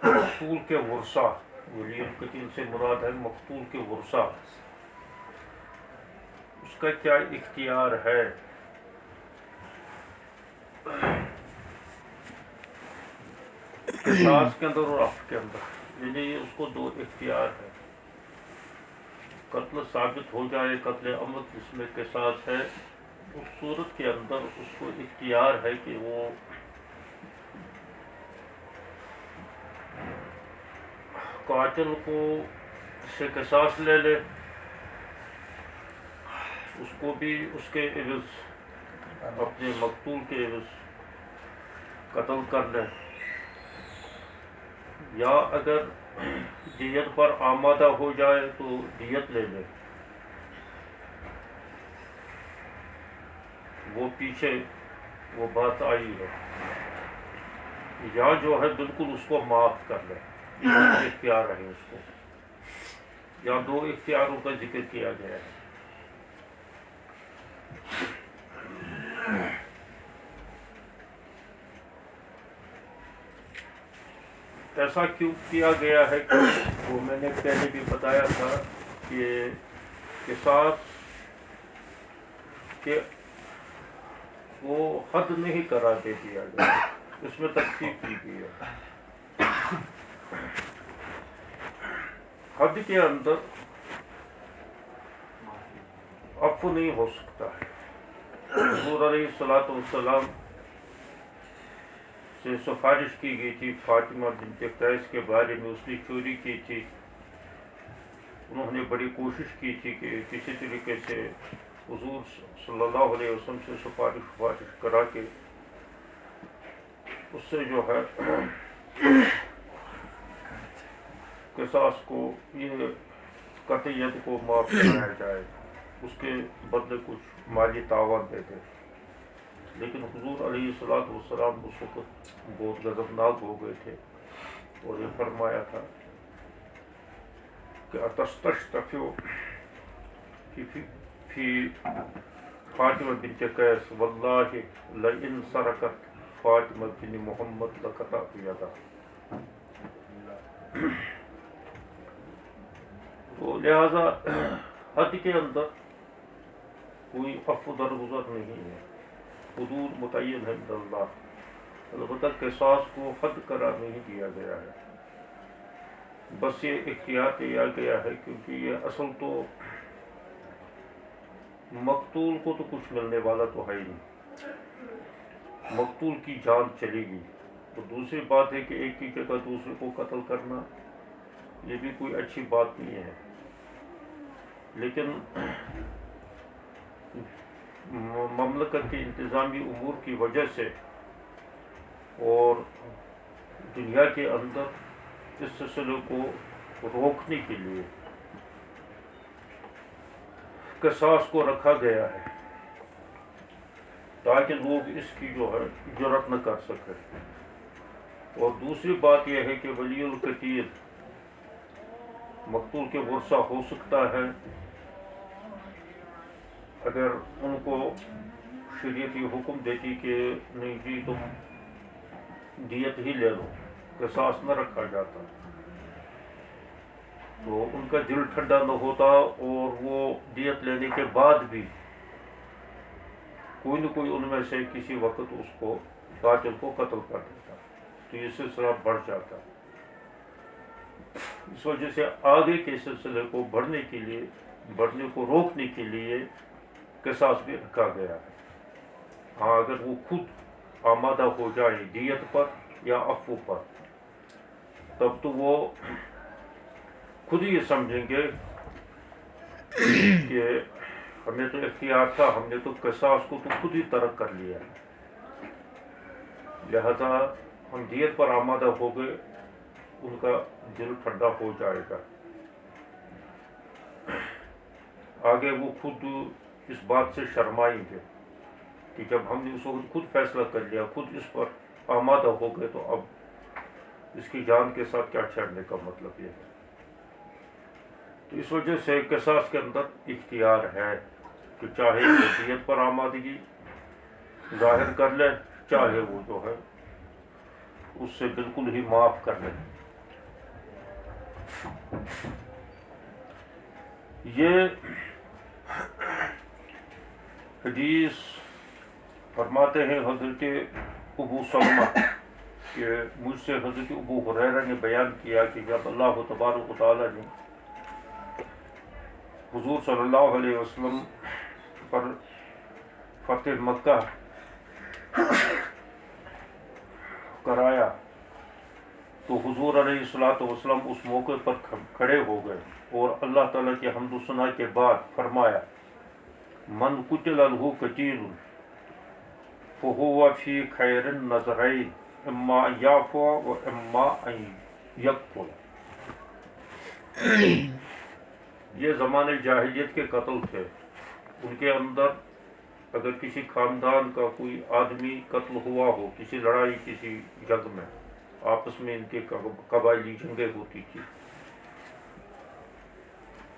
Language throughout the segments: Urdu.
مقتول کے ورثہ، ولی القتیل سے مراد ہے مقتول کے ورثہ، اس کا کیا اختیار ہے؟ قصاص کے اندر اور عفو کے اندر، یعنی اس کو دو اختیار ہے۔ قتل ثابت ہو جائے، قتل عمد جس میں قصاص ہے، اس صورت کے اندر اس کو اختیار ہے کہ وہ قاتل کو سے قصاص لے لے، اس کو بھی اس کے عوض اپنے مقتول کے عوض قتل کر لے، یا اگر دیت پر آمادہ ہو جائے تو دیت لے لے۔ وہ پیچھے وہ بات آئی ہے، یا جو ہے بالکل اس کو معاف کر لے، دو اختیار رہے اس کو، یا دو اختیاروں کا ذکر کیا گیا ہے۔ ایسا کیوں کیا گیا ہے کہ وہ میں نے پہلے بھی بتایا تھا کہ قصاص کہ وہ حد نہیں قرار دے دیا گیا، اس میں تخفیف کی گئی ہے۔ حد کے اندر عفو نہیں ہو سکتا ہے۔ حضور علیہ الصلوۃ والسلام سے سفارش کی گئی تھی فاطمہ بنت قیس کے بارے میں، اس نے چوری کی تھی، انہوں نے بڑی کوشش کی تھی کہ کسی طریقے سے حضور صلی اللہ علیہ وسلم سے سفارش کرا کے اس سے جو ہے قصاص کو، یہ قطعیت کو معاف کرایا جائے، اس کے بدلے کچھ مالی تعاون دے دے۔ لیکن حضور علیہ الصلوۃ والسلام اس وقت بہت غضبناک ہو گئے تھے اور یہ فرمایا تھا کہ اتستشفع فی فاطمہ بنت قیس واللہ لئن سرقت فاطمہ بن محمد لقطعت یدہ۔ تو لہذا حد کے اندر کوئی عفو درگزر نہیں ہے، حدود متعین ہے من اللہ، البتہ قصاص کو حد قرار نہیں دیا گیا ہے، بس یہ اختیار دیا گیا ہے، کیونکہ یہ اصل تو مقتول کو تو کچھ ملنے والا تو ہے ہی نہیں، مقتول کی جان چلے گی۔ تو دوسری بات ہے کہ ایک کی جگہ دوسرے کو قتل کرنا یہ بھی کوئی اچھی بات نہیں ہے، لیکن مملکت کے انتظامی امور کی وجہ سے اور دنیا کے اندر اس سلسلے کو روکنے کے لیے قصاص کو رکھا گیا ہے، تاکہ لوگ اس کی جو ہے جرات نہ کر سکے۔ اور دوسری بات یہ ہے کہ ولی القتیل مقتول کے ورثہ ہو سکتا ہے، اگر ان کو شریعت یہ حکم دیتی کہ نہیں جی تم دیت ہی لے لو، قصاص نہ رکھا جاتا، تو ان کا دل ٹھنڈا نہ ہوتا اور وہ دیت لینے کے بعد بھی کوئی نہ کوئی ان میں سے کسی وقت اس کو قاتل کو قتل کر دیتا، تو یہ سلسلہ بڑھ جاتا۔ اس وجہ سے آگے کے سلسلے کو بڑھنے کو روکنے کے لیے قصاص بھی رکھا گیا ہے۔ ہاں اگر وہ خود آمادہ ہو جائے دیت پر یا عفو پر، تب تو وہ خود ہی سمجھیں گے کہ ہمیں تو اختیار تھا، ہم نے تو قصاص کو تو خود ہی ترک کر لیا، لہذا ہم دیت پر آمادہ ہو گئے، ان کا دل ٹھنڈا ہو جائے گا۔ آگے وہ خود اس بات سے شرمائیں گے کہ جب ہم نے اس وقت خود فیصلہ کر لیا، خود اس پر آمادہ ہو گئے، تو اب اس کی جان کے ساتھ کیا چھیڑنے کا مطلب یہ ہے۔ تو اس وجہ سے قصاص کے اندر اختیار ہے کہ چاہے وہ دیت پر آمادگی ظاہر کر لے، چاہے وہ جو ہے اس سے بالکل ہی معاف کر لے۔ یہ حدیث فرماتے ہیں حضرت ابو سلمہ کہ مجھ سے حضرت ابو ہریرہ نے بیان کیا کہ جب اللہ تبارک و تعالیٰ نے حضور صلی اللہ علیہ وسلم پر فتح مکہ کرایا تو حضور علیہ الصلوۃ والسلام اس موقع پر کھڑے ہو گئے اور اللہ تعالیٰ کے حمد و ثنا کے بعد فرمایا من قتل له قتیل فهو فی خیر النظرین اما ان یعفو و اما ان یقتل۔ یہ زمانے جاہلیت کے قتل تھے، ان کے اندر اگر کسی خاندان کا کوئی آدمی قتل ہوا ہو کسی لڑائی کسی جنگ میں، آپس میں ان کے قبائلی جنگیں ہوتی تھی،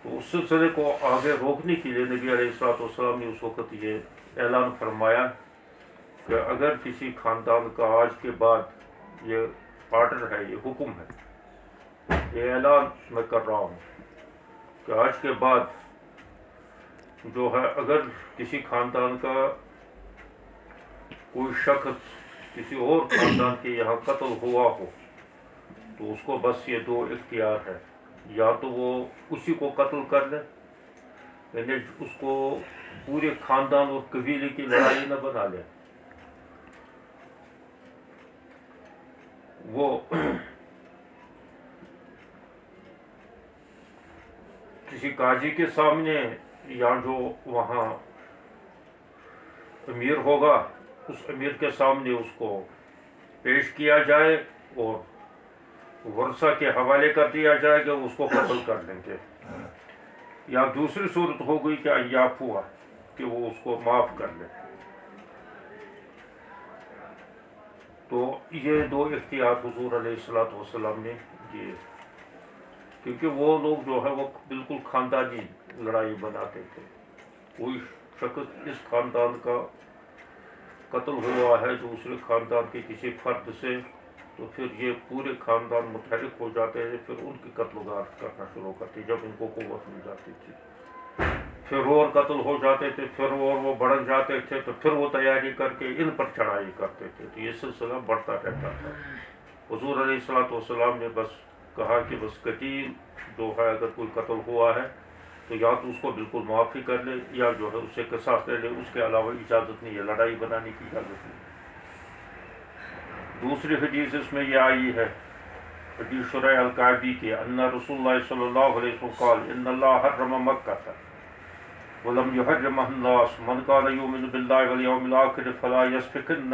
تو اس سلسلے کو آگے روکنے کے لیے نبی علیہ الصلوۃ والسلام نے اس وقت یہ اعلان فرمایا کہ اگر کسی خاندان کا آج کے بعد یہ آرڈر ہے، یہ حکم ہے، یہ اعلان میں کر رہا ہوں کہ آج کے بعد جو ہے اگر کسی خاندان کا کوئی شخص کسی اور خاندان کے یہاں قتل ہوا ہو تو اس کو بس یہ دو اختیار ہے، یا تو وہ اسی کو قتل کر لے، یعنی اس کو پورے خاندان اور قبیلے کی لڑائی نہ بنا لے، وہ کسی قاضی کے سامنے یا جو وہاں امیر ہوگا اس امیر کے سامنے اس کو پیش کیا جائے اور ورثہ کے حوالے کر دیا جائے کہ اس کو قتل کر لیں گے، یا دوسری صورت ہو گئی کہ ایاف ہوا کہ وہ اس کو معاف کر لے۔ تو یہ دو اختیار حضور علیہ الصلوۃ والسلام نے دیے، کیونکہ وہ لوگ جو ہے وہ بالکل خاندانی لڑائی بناتے تھے، کوئی شخص اس خاندان کا قتل ہوا ہے دوسرے خاندان کے کسی فرد سے تو پھر یہ پورے خاندان متحرک ہو جاتے ہیں، پھر ان کی قتل و غارت کرنا شروع کرتے جب ان کو قوت مل جاتی تھی، پھر اور قتل ہو جاتے تھے، پھر اور وہ بڑھ جاتے تھے تو پھر وہ تیاری کر کے ان پر چڑھائی کرتے تھے، تو یہ سلسلہ بڑھتا رہتا تھا۔ حضور علیہ الصلوۃ والسلام نے بس کہا کہ بس قتیل جو ہے اگر کوئی قتل ہوا ہے تو یا تو اس کو بالکل معافی کر لے یا جو ہے اس سے قصاص لے لے، اس کے علاوہ اجازت نہیں ہے، لڑائی بنانے کی اجازت نہیں۔ دوسری حدیث اس میں یہ آئی ہے، حدیث شریح الکعبی کی، ان رسول اللہ صلی اللہ علیہ وسلم قال ان اللہ حرم مکہ ولم يحرمها الناس من كان يؤمن بالله واليوم الآخر فلا يسفكن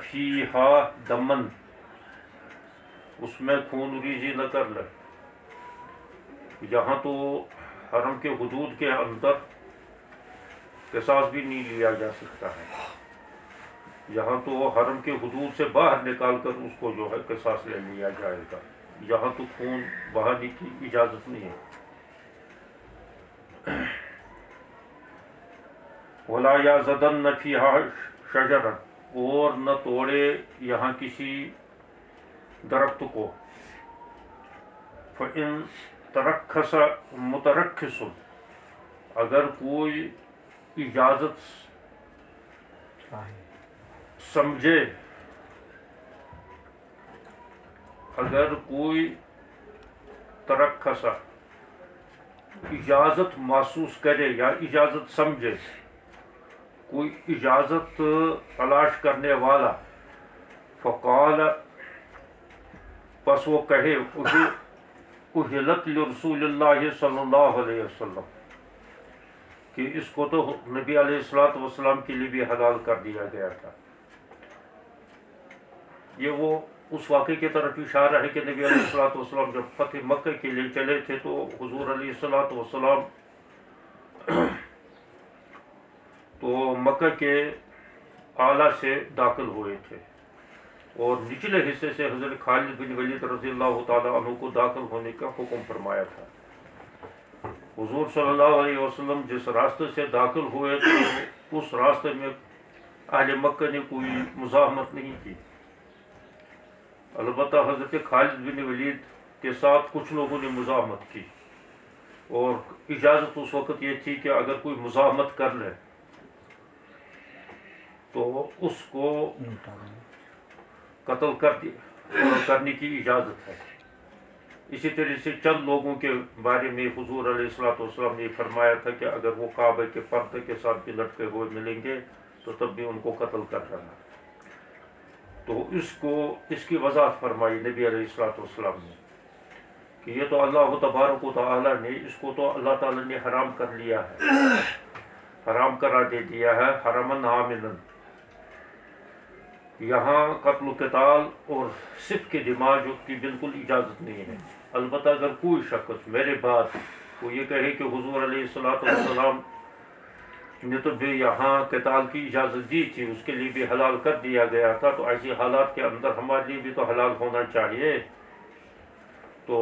فيها دما، اس میں خون ریزی نہ کر لے۔ یہاں تو حرم کے حدود کے اندر قصاص بھی نہیں لیا جا سکتا ہے، یہاں تو حرم کے حدود سے باہر نکال کر اس کو جو ہے قصاص لے لیا جائے گا، یہاں تو خون بہانے کی اجازت نہیں ہے۔ ولا یزدن فیہا شجرا، اور نہ توڑے یہاں کسی درخت کو۔ فإن ترخص مترخص، اگر کوئی اجازت سمجھے، اگر کوئی ترخص اجازت محسوس کرے یا اجازت سمجھے، کوئی اجازت تلاش کرنے والا، فقال، پس وہ کہے احلت لرسول اللہ صلی اللہ علیہ وسلم، کہ اس کو تو نبی علیہ الصلوۃ والسلام کے لیے بھی حلال کر دیا گیا تھا۔ یہ وہ اس واقعے کی طرف اشارہ ہے کہ نبی علیہ الصلوۃ والسلام جب فتح مکہ کے لیے چلے تھے تو حضور علیہ الصلوۃ والسلام تو مکہ کے اعلیٰ سے داخل ہوئے تھے اور نچلے حصے سے حضرت خالد بن ولید رضی اللہ تعالیٰ عنہ کو داخل ہونے کا حکم فرمایا تھا۔ حضور صلی اللہ علیہ وسلم جس راستے سے داخل ہوئے تو اس راستے میں اہل مکہ نے کوئی مزاحمت نہیں کی، البتہ حضرت خالد بن ولید کے ساتھ کچھ لوگوں نے مزاحمت کی، اور اجازت اس وقت یہ تھی کہ اگر کوئی مزاحمت کر لے تو اس کو قتل کرنے کی اجازت ہے۔ اسی طرح سے چند لوگوں کے بارے میں حضور علیہ الصلوۃ والسلام نے فرمایا تھا کہ اگر وہ کعبہ کے پردے کے ساتھ بھی لٹکے ہوئے ملیں گے تو تب بھی ان کو قتل کر ڈالنا۔ تو اس کی وضاحت فرمائی نبی علیہ الصلوۃ والسلام نے کہ یہ تو اللہ تبارک و تعالیٰ نے اس کو تو اللہ تعالیٰ نے حرام کر لیا ہے، حرام قرار دے دیا ہے، حرمن عاملاً۔ یہاں قتل و قتال اور صف کے دماغ کی بالکل اجازت نہیں ہے۔ البتہ اگر کوئی شخص میرے بعد وہ یہ کہے کہ حضور علیہ الصلوۃ والسلام نے تو بھی یہاں قتال کی اجازت دی تھی، اس کے لیے بھی حلال کر دیا گیا تھا، تو ایسی حالات کے اندر ہمارے لیے بھی تو حلال ہونا چاہیے۔ تو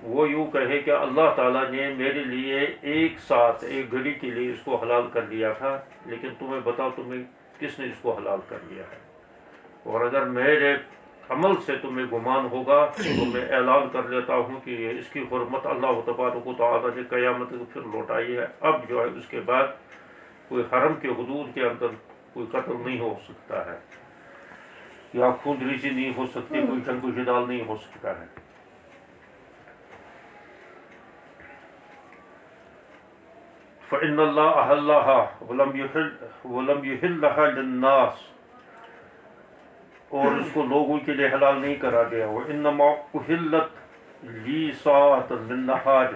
وہ یوں کہے کہ اللہ تعالیٰ نے میرے لیے ایک ساتھ ایک گھڑی کے لیے اس کو حلال کر دیا تھا، لیکن تمہیں بتاؤ تمہیں کس نے اس کو حلال کر دیا ہے، اور اگر میرے عمل سے تمہیں گمان ہوگا تو میں اعلان کر لیتا ہوں کہ اس کی حرمت اللہ تبارک و تعالیٰ نے قیامت کو پھر لوٹائی ہے۔ اب جو ہے اس کے بعد کوئی حرم کے حدود کے اندر کوئی قتل نہیں ہو سکتا ہے، یا خون ریزی نہیں ہو سکتی، کوئی جنگ و جدال نہیں ہو سکتا ہے۔ فإن اللہ أحلها ولم يحلها للناس، اور اس کو لوگوں کے لیے حلال نہیں کرا گیا۔ وإنما أحلت لي ساعة من نهار،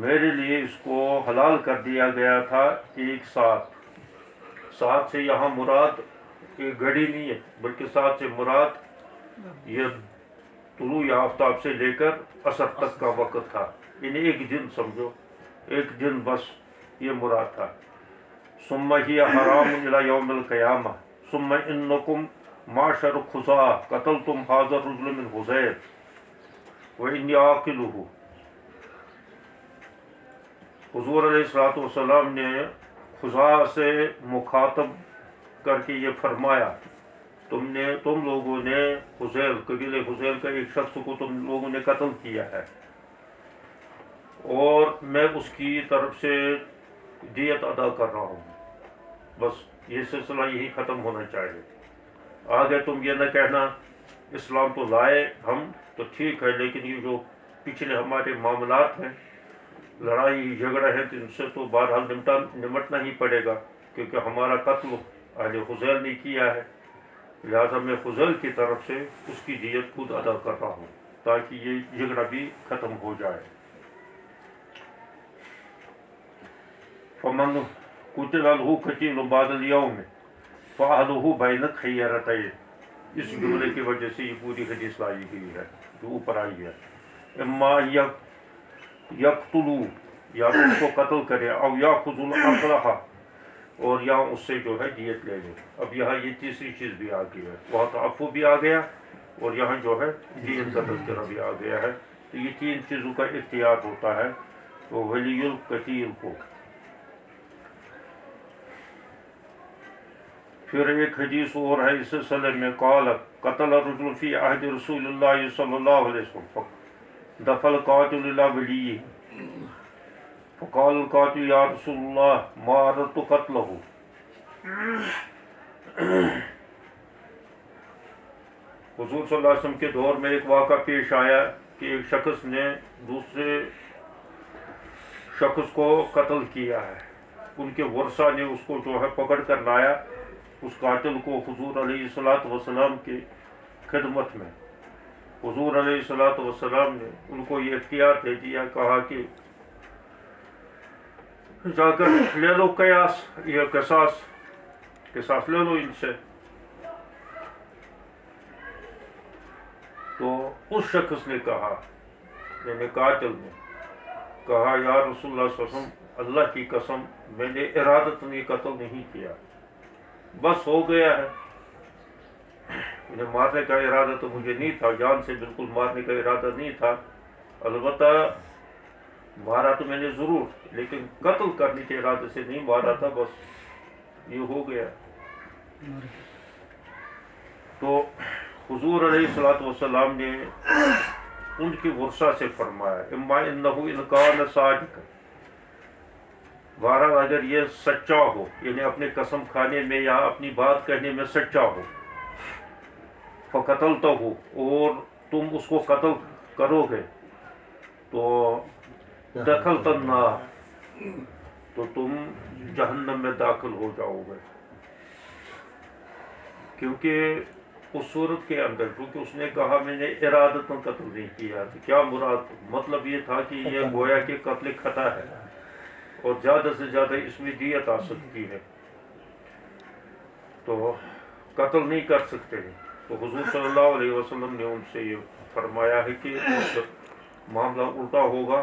میرے لیے اس کو حلال کر دیا گیا تھا ایک ساتھ سے یہاں مراد ایک گھڑی نہیں ہے، بلکہ ساتھ سے مراد یہ طلوع آفتاب سے لے کر عصر تک کا وقت تھا، یعنی ایک دن سمجھو، ایک دن بس یہ مراد تھا۔ ثم ہی حرام الی یوم القیامہ ثم انکم معشر خزاع قتلتم ھذا الرجل من حذیر وانی عاقلہ۔ حضور علیہ الصلوۃ والسلام نے خزاع سے مخاطب کر کے یہ فرمایا، تم لوگوں نے حذیل قبیلہ حذیل کا ایک شخص کو تم لوگوں نے قتل کیا ہے، اور میں اس کی طرف سے دیت ادا کر رہا ہوں۔ بس یہ سلسلہ یہی ختم ہونا چاہیے۔ آگے تم یہ نہ کہنا اسلام تو لائے ہم تو ٹھیک ہے، لیکن یہ جو پچھلے ہمارے معاملات ہیں، لڑائی جھگڑا ہے، تو ان سے تو بہرحال نمٹنا ہی پڑے گا، کیونکہ ہمارا قتل اہل حذیل نے کیا ہے، لہٰذا میں حذیل کی طرف سے اس کی دیت خود ادا کر رہا ہوں تاکہ یہ جھگڑا بھی ختم ہو جائے۔ فمن قتل له قتیل بعد اليوم فأهله بین خیرتین، اس جملے کی وجہ سے یہ پوری حدیث لائی گئی ہے جو اوپر آئی ہے۔ اما یقتلوا، یا اس کو قتل کرے، او یاخذ الاسلحہ، اور یا اس سے جو ہے دیت لے لے۔ اب یہاں یہ تیسری چیز بھی آ گئی ہے، وہاں تعفو بھی آ گیا اور یہاں جو ہے دیت کا تذکرہ بھی آ گیا ہے۔ تو یہ تین چیزوں کا اختیار ہوتا ہے تو ولی القتیل کو۔ پھر ایک حدیث اور ہے اس سلسلے میں، قال قتل الرجل فی عہد رسول اللہ صلی اللہ علیہ وسلم دفع القاتل الی ولیہ فقال القاتل یا رسول اللہ ما اردت قتلہ۔ حضور صلی اللہ علیہ وسلم کے دور میں ایک واقعہ پیش آیا کہ ایک شخص نے دوسرے شخص کو قتل کیا ہے، ان کے ورثہ نے اس کو جو ہے پکڑ کر لایا، اس قاتل کو حضور علیہ الصلوۃ والسلام کی خدمت میں۔ حضور علیہ الصلوۃ والسلام نے ان کو یہ اختیار دے دیا، کہا کہ جا کر لے لو یہ قصاص لے لو ان سے۔ تو اس شخص نے کہا، یعنی قاتل نے کہا، یا رسول اللہ صلی اللہ علیہ وسلم، اللہ کی قسم میں نے ارادتاً یہ قتل نہیں کیا، بس ہو گیا ہے، انہیں مارنے کا ارادہ تو مجھے نہیں تھا، جان سے بالکل مارنے کا ارادہ نہیں تھا، البتہ مارا تو میں نے ضرور، لیکن قتل کرنے کے ارادے سے نہیں مارا تھا، بس یہ ہو گیا۔ تو حضور علیہ الصلوۃ والسلام نے ان کی ورثہ سے فرمایا اما انہ ان کان صادق، بہرحال اگر یہ سچا ہو، یعنی اپنے قسم کھانے میں یا اپنی بات کہنے میں سچا ہو، فقتلتہ، اور تم اس کو قتل کرو گے، تو دخلت النار، تو تم جہنم میں داخل ہو جاؤ گے. کیونکہ اس صورت کے اندر کیونکہ اس نے کہا میں نے ارادتاً قتل نہیں کیا، تو کیا مراد، مطلب یہ تھا کہ یہ گویا کہ قتل خطا ہے اور زیادہ سے زیادہ اس میں دیت آ سکتی ہے، تو قتل نہیں کر سکتے ہیں. تو حضور صلی اللہ علیہ وسلم نے ان سے یہ فرمایا ہے کہ معاملہ الٹا ہوگا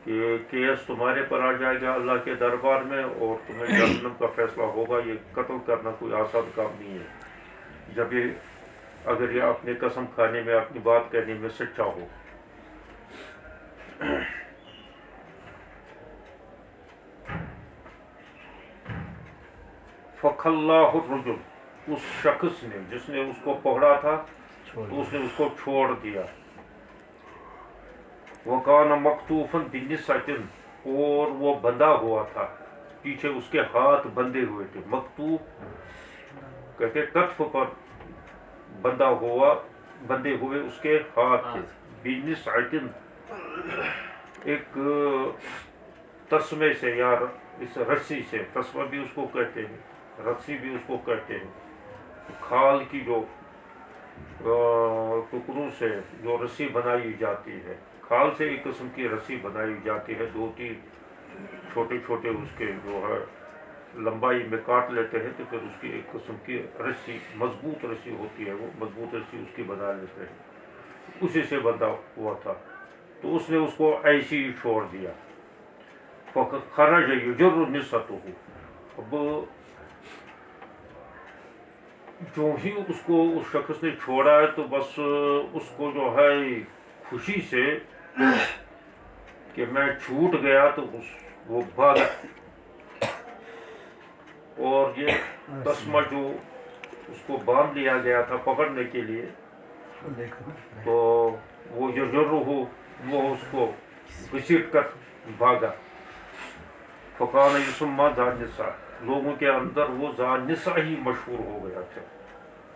کہ کیس تمہارے پر آ جائے گا اللہ کے دربار میں اور تمہیں جہنم کا فیصلہ ہوگا. یہ قتل کرنا کوئی آسان کام نہیں ہے جب یہ اگر یہ اپنے قسم کھانے میں اپنی بات کہنے میں سچا ہو. فَخَلَّاهُ الرَّجُلُ، اس شخص نے جس نے اس کو پکڑا تھا تو اس نے اس کو چھوڑ دیا. وَكَانَ مَكْتُوفًا بِنِسْعَةٍ، اور وہ بندھا ہوا تھا، پیچھے اس کے ہاتھ بندھے ہوئے تھے. مکتوف کہتے کتف پر بندھا ہوا، بندھے ہوئے اس کے ہاتھ تھے. بِنِسْعَةٍ، ایک تسمے سے یا اس رسی سے، تسمہ بھی اس کو کہتے ہیں، رسی بھی اس کو کہتے ہیں. کھال کی جو ٹکڑوں سے جو رسی بنائی جاتی ہے، کھال سے ایک قسم کی رسی بنائی جاتی ہے، 2-3 چھوٹے چھوٹے اس کے جو ہے لمبائی میں کاٹ لیتے ہیں، تو پھر اس کی ایک قسم کی رسی، مضبوط رسی ہوتی ہے، وہ مضبوط رسی اس کی بنا لیتے ہیں. اسی سے بندھا ہوا تھا، تو اس نے اس کو ایسی ہی چھوڑ دیا. خرج یجر نسته، اب جو ہی اس کو اس شخص نے چھوڑا ہے تو بس اس کو جو ہے خوشی سے کہ میں چھوٹ گیا تو وہ بھاگا. اور یہ تسمہ جو اس کو باندھ لیا گیا تھا پکڑنے کے لیے، تو وہ یجرہ، وہ اس کو گھسیٹ کر بھاگا. فقان یسمى ذا النساء، لوگوں کے اندر وہ ذا النساء ہی مشہور ہو گیا تھا.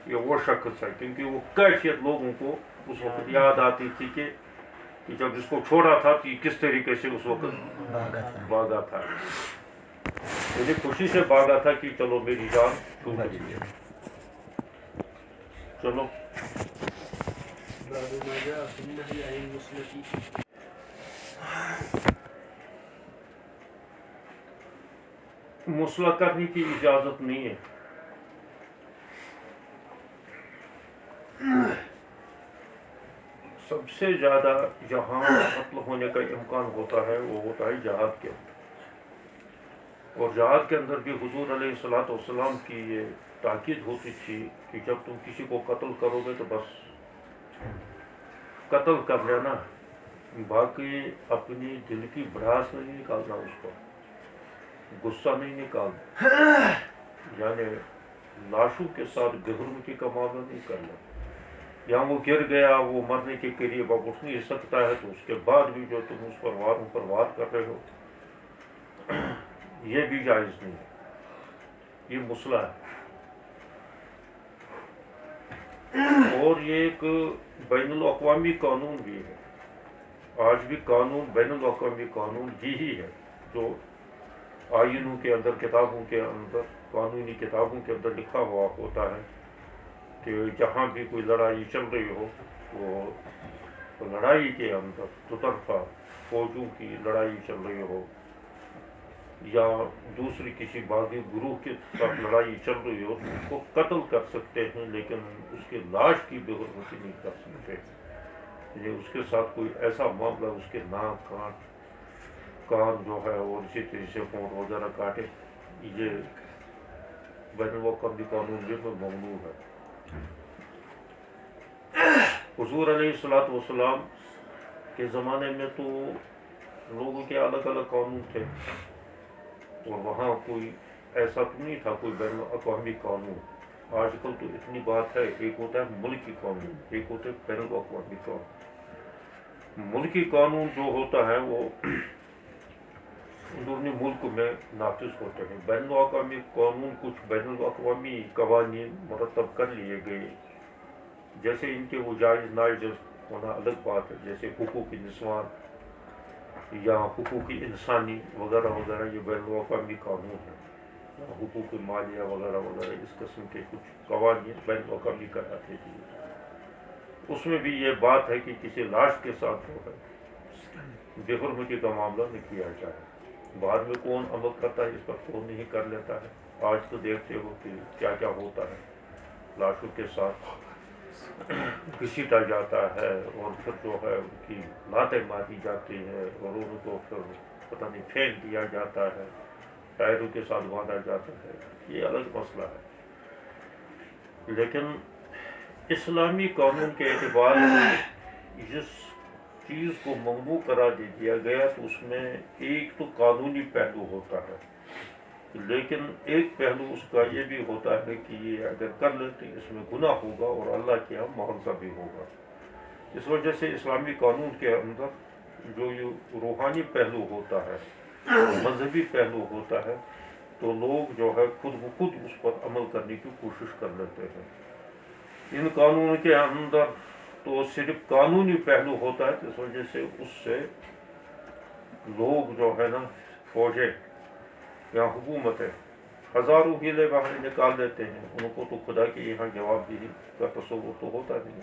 یہ وہ شخص ہے کیونکہ وہ کیفیت لوگوں کو اس وقت یاد آتی تھی کہ جب اس کو چھوڑا تھا تو کس طریقے سے اس وقت بھاگا تھا. مجھے خوشی سے بھاگا تھا کہ چلو میری جان چھوٹ گئی. چلو مصلح کرنے کی اجازت نہیں ہے. سب سے زیادہ جہاں قتل ہونے کا امکان ہوتا ہے وہ ہوتا ہے جہاد کے اندر. اور جہاد کے اندر بھی حضور علیہ الصلوۃ والسلام کی یہ تاکید ہوتی تھی کہ جب تم کسی کو قتل کرو گے تو بس قتل کر لینا، باقی اپنی دل کی بھڑاس نہیں نکالنا، اس کو غصہ نہیں نکالنا، یعنی لاشوں کے ساتھ بےحرمتی کا معاملہ نہیں کرنا. یا وہ گر گیا، وہ مرنے کے قریب اب اٹھ نہیں سکتا ہے، تو اس کے بعد بھی جو تم اس پر وار کر رہے ہو، یہ بھی جائز نہیں ہے. یہ مسئلہ ہے. اور یہ ایک بین الاقوامی قانون بھی ہے. آج بھی قانون، بین الاقوامی قانون یہی ہے جو آئینوں کے اندر، کتابوں کے اندر، قانونی کتابوں کے اندر لکھا ہوا ہوتا ہے کہ جہاں بھی کوئی لڑائی چل رہی ہو، وہ لڑائی کے اندر دو طرفہ فوجوں کی لڑائی چل رہی ہو یا دوسری کسی باغی گروہ کے ساتھ لڑائی چل رہی ہو، اس کو قتل کر سکتے ہیں لیکن اس کی لاش کی بے حرمتی نہیں کر سکتے. یہ اس کے ساتھ کوئی ایسا معاملہ، اس کے ناک کان جو ہے اور اسی طرح سے ہونٹ وغیرہ کاٹے، یہ بین الاقوامی قانون میں ممنوع ہے. حضور علیہ الصلوۃ والسلام کے زمانے میں تو لوگوں کے الگ الگ قانون تھے اور وہاں کوئی ایسا تو نہیں تھا کوئی بین الاقوامی قانون. آج کل تو اتنی بات ہے، ایک ہوتا ہے ملکی قانون، ایک ہوتا ہے بین الاقوامی قانون۔ ملکی قانون جو ہوتا ہے وہ اندرونی ملک میں نافذ ہوتے ہیں، بین الاقوامی قانون کچھ بین الاقوامی قوانین مرتب کر لیے گئے، جیسے ان کے وہ جائز ناجائز ہونا الگ بات ہے، جیسے حقوق نسوان یا حقوق انسانی وغیرہ وغیرہ، یہ بین الاقوامی قانون ہے، حقوق مالیہ وغیرہ وغیرہ، اس قسم کے کچھ قوانین بین الاقوامی کراتے ہیں۔ اس میں بھی یہ بات ہے کہ کسی لاش کے ساتھ جو ہے بے حرمتی کا معاملہ نہیں کیا جائے۔ بعد میں کون عمل کرتا ہے اس پر کون نہیں کر لیتا ہے۔ آج تو دیکھتے ہو کہ کیا کیا ہوتا ہے، لاشوں کے ساتھ گھسیٹا جاتا ہے اور پھر جو ہے ان کی لاتیں ماری جاتی ہے اور ان کو پھر پتہ نہیں پھینک دیا جاتا ہے، ٹائروں کے ساتھ باندھا جاتا ہے، یہ الگ مسئلہ ہے۔ لیکن اسلامی قانون کے اعتبار سے جس چیز کو ممنوع قرار دے دیا گیا تو اس میں ایک تو قانونی پہلو ہوتا ہے، لیکن ایک پہلو اس کا یہ بھی ہوتا ہے کہ یہ اگر کر لیتے اس میں گناہ ہوگا اور اللہ کے یہاں مواخذہ بھی ہوگا۔ اس وجہ سے اسلامی قانون کے اندر جو یہ روحانی پہلو ہوتا ہے، مذہبی پہلو ہوتا ہے، تو لوگ جو ہے خود بخود اس پر عمل کرنے کی کوشش کر لیتے ہیں۔ ان قانون کے اندر تو صرف قانونی پہلو ہوتا ہے، اس وجہ سے اس سے لوگ جو ہے نا، فوجیں یا حکومتیں ہزاروں ہیلے بہانے نکال دیتے ہیں، ان کو تو خدا کے یہاں جواب دہی کا تصور تو ہوتا نہیں،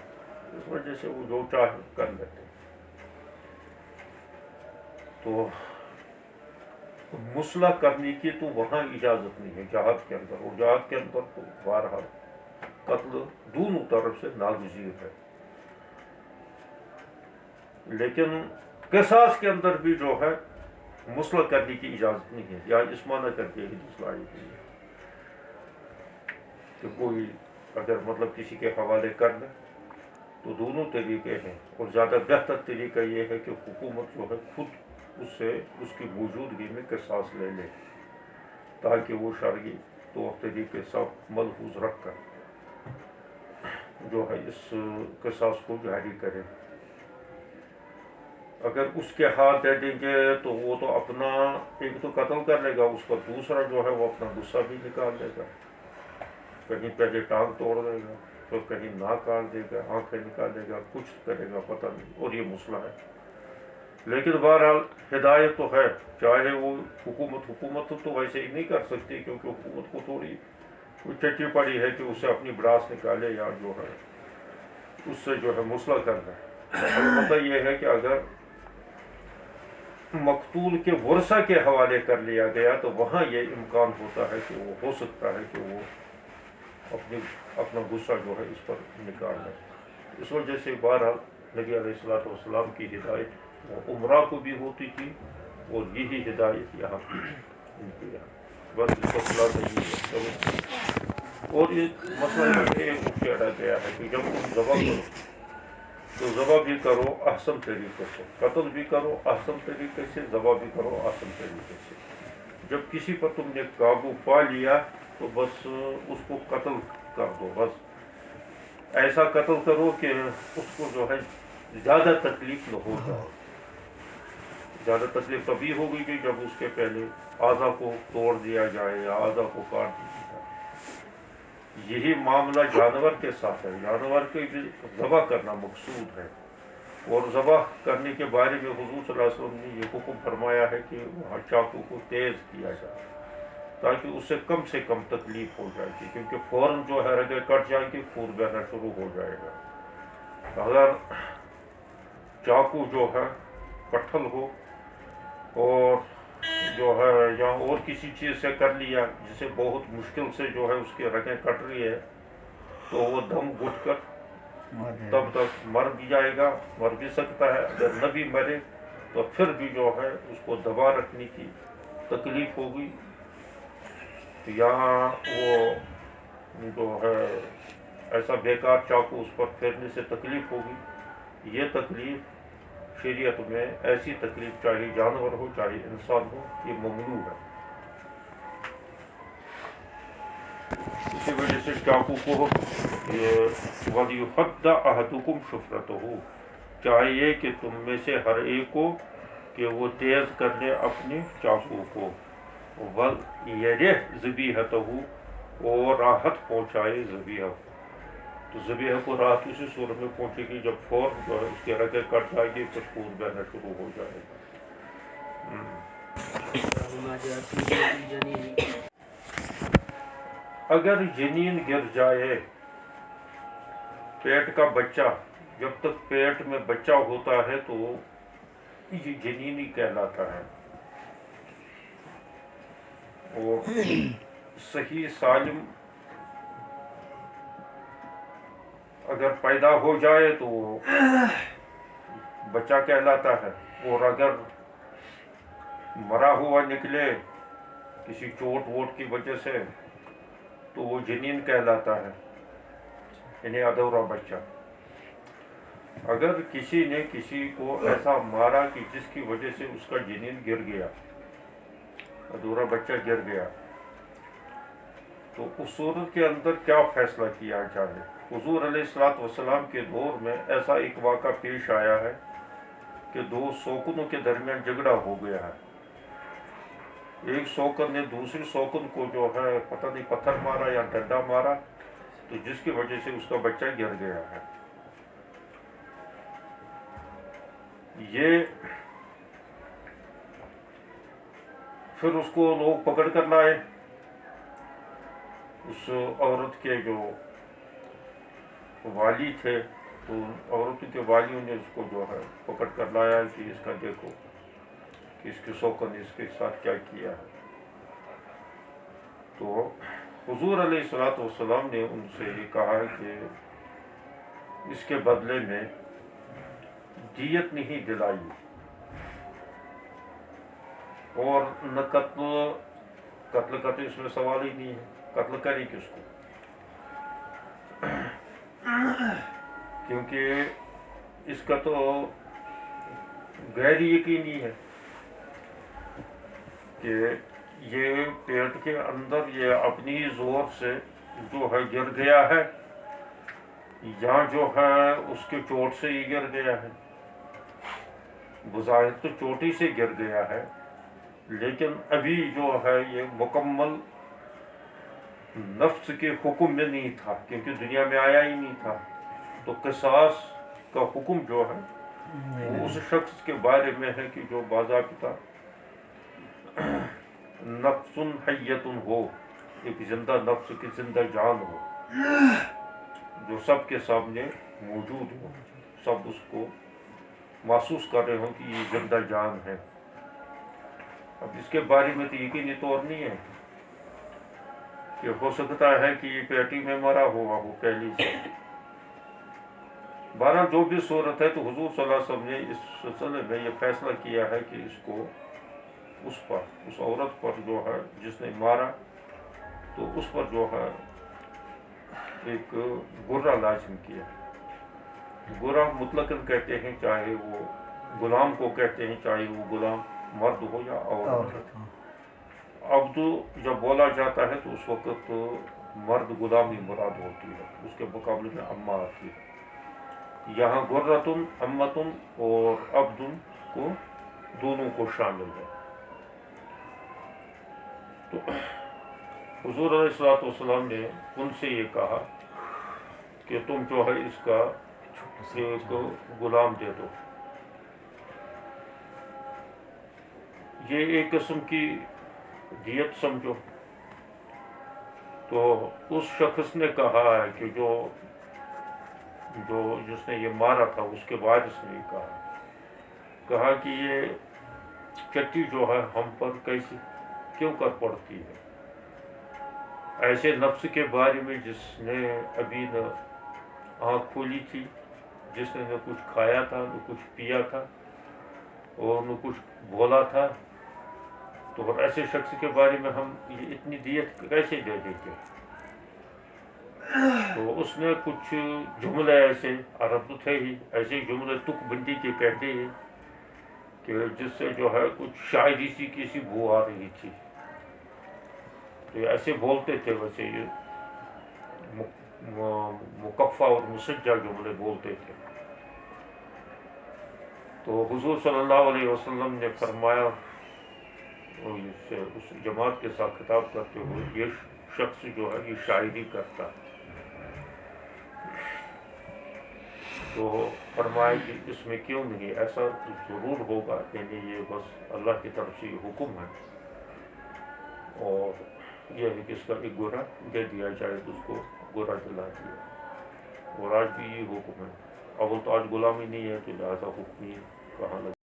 اس وجہ سے وہ جو چاہے کر لیتے ہیں۔ تو مسلح کرنے کی تو وہاں اجازت نہیں ہے جہاد کے اندر، اور جہاد کے اندر تو بہرحال قتل دونوں طرف سے ناگزیر ہے، لیکن قصاص کے اندر بھی جو ہے مسلح کرنے کی اجازت نہیں ہے، یا اس معنی کر کے حدیث لائی گئی ہے کہ کوئی اگر مطلب کسی کے حوالے کر لے تو دونوں طریقے ہیں، اور زیادہ بہتر طریقہ یہ ہے کہ حکومت جو ہے خود اس سے اس کی موجودگی میں قصاص لے لے، تاکہ وہ شرعی طور طریقے سب ملحوظ رکھ کر جو ہے اس قصاص کو جاری کرے۔ اگر اس کے ہاتھ دے دیں گے تو وہ تو اپنا ایک تو قتل کر لے گا، اس پر دوسرا جو ہے وہ اپنا غصہ بھی نکال لے گا، کہیں پہلے ٹانگ توڑ دے گا، پھر کہیں ناک کاٹ دے گا، آنکھیں نکال دے گا، کچھ کرے گا پتہ نہیں، اور یہ مسئلہ ہے۔ لیکن بہرحال ہدایت تو ہے، چاہے وہ حکومت تو ویسے ہی نہیں کر سکتی، کیونکہ حکومت کو تھوڑی کوئی چٹی پڑی ہے کہ اسے اپنی براس نکالے یا جو ہے اس سے جو ہے مسئلہ کرنا ہے۔ البتہ یہ ہے کہ اگر مقتول کے ورثہ کے حوالے کر لیا گیا تو وہاں یہ امکان ہوتا ہے کہ وہ ہو سکتا ہے کہ وہ اپنا غصہ جو ہے اس پر نکال لے۔ اس وجہ سے بہرحال نبی علیہ السلام کی ہدایت وہ عمرہ کو بھی ہوتی تھی، اور یہی ہدایت یہاں ان کی ہے، بس اس کا خلاصہ نہیں ہے۔ اور یہ مسئلہ یہ چھیڑا گیا ہے کہ جب تم ذبح کرو تو ذبح بھی کرو احسن طریقے سے، قتل بھی کرو احسن طریقے سے، ذبح بھی کرو احسن طریقے سے۔ جب کسی پر تم نے قابو پا لیا تو بس اس کو قتل کر دو، بس ایسا قتل کرو کہ اس کو جو ہے زیادہ تکلیف نہ ہو جائے۔ زیادہ تکلیف تبھی ہوگی کہ جب اس کے پہلے اعضا کو توڑ دیا جائے یا اعضا کو کاٹ دیا جائے۔ یہی معاملہ جانور کے ساتھ ہے، جانور کے بھی ذبح کرنا مقصود ہے، اور ذبح کرنے کے بارے میں حضور صلی اللہ علیہ وسلم نے یہ حکم فرمایا ہے کہ وہاں چاقو کو تیز کیا جائے تاکہ اس سے کم تکلیف ہو جائے گی، کیونکہ فوراً جو ہے رگیں کٹ جائیں گی، خون بہنا شروع ہو جائے گا۔ اگر چاقو جو ہے کٹھل ہو اور جو ہے یا اور کسی چیز سے کر لیا جسے بہت مشکل سے جو ہے اس کی رگیں کٹ رہی ہے، تو وہ دم گھٹ کر تب تک مر بھی جائے گا، مر بھی سکتا ہے۔ اگر نہ بھی مرے تو پھر بھی جو ہے اس کو دبا رکھنے کی تکلیف ہوگی، یا وہ جو ہے ایسا بیکار چاقو اس پر پھیرنے سے تکلیف ہوگی۔ یہ تکلیف شریعت میں ایسی تکلیف چاہے جانور ہو چاہے انسان ہو، یہ ممنوع ہے۔ اسی وجہ سے چاقو کو وَلْيُحَدَّ أَحَدُكُمْ شُفْرَتَهُ، چاہیے کہ تم میں سے ہر ایک کو کہ وہ تیز کر لے اپنے چاقو کو، وَلْيَرِحْ ذَبِيحَتَهُ، اور راحت پہنچائے ذبیحہ کو. تو ذبیحہ کو راحت اسی صورت میں پہنچے گی جب فوراً اس کے رگیں کٹ جائے گی، پھر خون بہنا شروع ہو جائے گا. اگر جنین گر جائے، پیٹ کا بچہ، جب تک پیٹ میں بچہ ہوتا ہے تو یہ جنین ہی کہلاتا ہے، اور صحیح سالم اگر پیدا ہو جائے تو وہ بچہ کہلاتا ہے، اور اگر مرا ہوا نکلے کسی چوٹ ووٹ کی وجہ سے تو وہ جنین کہلاتا ہے، یعنی ادھورا بچہ. اگر کسی نے کسی کو ایسا مارا کہ جس کی وجہ سے اس کا جنین گر گیا، ادھورا بچہ گر گیا، تو اس صورت کے اندر کیا فیصلہ کیا جائے؟ حضور علیہ السلام کے دور میں ایسا ایک واقعہ پیش آیا ہے کہ دو سوکنوں کے درمیان جھگڑا ہو گیا ہے. ایک سوکن نے دوسری سوکن کو جو ہے پتہ نہیں پتھر مارا یا ڈنڈا مارا، تو جس کی وجہ سے اس کا بچہ گر گیا ہے. یہ پھر اس کو لوگ پکڑ کر لائے، اس عورت کے جو والی تھے، تو عورتوں کے والیوں نے اس کو جو ہے پکڑ کر لایا کہ اس کا دیکھو کہ اس کی سوکن نے اس کے ساتھ کیا کیا ہے. تو حضور علیہ السلام نے ان سے یہ کہا کہ اس کے بدلے میں دیت نہیں دلائی، اور نہ قتل کا تو اس میں سوال ہی نہیں ہے، قتل کری کس کو، کیونکہ اس کا تو غیر یقینی ہے کہ یہ پیٹ کے اندر یہ اپنی زور سے جو ہے گر گیا ہے، یا جو ہے اس کے چوٹ سے ہی گر گیا ہے. بظاہر تو چوٹی سے گر گیا ہے، لیکن ابھی جو ہے یہ مکمل نفس کے حکم میں نہیں تھا، کیونکہ دنیا میں آیا ہی نہیں تھا. تو قصاص کا حکم جو ہے وہ اس شخص کے بارے میں ہے کہ جو باضابطہ نفس حیت ہو، ایک زندہ نفس کی زندہ جان ہو، جو سب کے سامنے موجود ہو، سب اس کو محسوس کر رہے ہوں کہ یہ زندہ جان ہے. اب اس کے بارے میں تو یقینی طور نہیں ہے کہ ہو سکتا ہے کہ یہ پیٹی میں مرا ہوا ہو پہلی سے. بہرحال جو بھی صورت ہے، تو حضور صلی اللہ علیہ وسلم نے اس سلسلے میں یہ فیصلہ کیا ہے کہ اس کو اس عورت پر جو ہے جس نے مارا، تو اس پر جو ہے ایک گرہ لازم کیا. گرہ مطلقاً کہتے ہیں، چاہے وہ غلام کو کہتے ہیں، چاہے وہ غلام مرد ہو یا عورت. عبد جب بولا جاتا ہے تو اس وقت مرد غلام ہی مراد ہوتی ہے، اس کے مقابلے میں اماں آتی ہے. یہاں گرۃن، امتن اور عبدن کو دونوں کو شامل ہے. تو حضور علیہ السلام نے ان سے یہ کہا کہ تم جو ہے اس کا ایک غلام دے دو. یہ ایک قسم کی دیت سمجھو. تو اس شخص نے کہا ہے کہ جس نے یہ مارا تھا، اس کے وارث نے یہ کہا کہ یہ چٹی جو ہے ہم پر کیسی کیوں کر پڑتی ہے، ایسے نفس کے بارے میں جس نے ابھی نہ آنکھ کھولی تھی، جس نے نہ کچھ کھایا تھا، نہ کچھ پیا تھا، اور نہ کچھ بولا تھا. تو ایسے شخص کے بارے میں ہم یہ اتنی دیت کیسے دے دیتے؟ تو اس نے کچھ جملے ایسے، عرب تو تھے ہی، ایسے جملے تک بندی کے کہتے ہیں کہ جس سے جو ہے کچھ شاعری سی کسی بو آ رہی تھی. تو ایسے بولتے تھے، ویسے یہ مکفہ اور مسجع جملے بولتے تھے. تو حضور صلی اللہ علیہ وسلم نے فرمایا اس جماعت کے ساتھ خطاب کرتے ہوئے، یہ شخص جو ہے یہ شاعری کرتا ہے. تو فرمایا کہ اس میں کیوں نہیں، ایسا ضرور ہوگا، یعنی یہ بس اللہ کی طرف سے یہ حکم ہے، اور یہ ہے کہ اس کا ایک گورا دے دیا جائے تو اس کو گورا دلا دیا. اور آج بھی یہ حکم ہے. اول تو آج غلامی نہیں ہے تو لہٰذا حکم ہی کہاں لگے.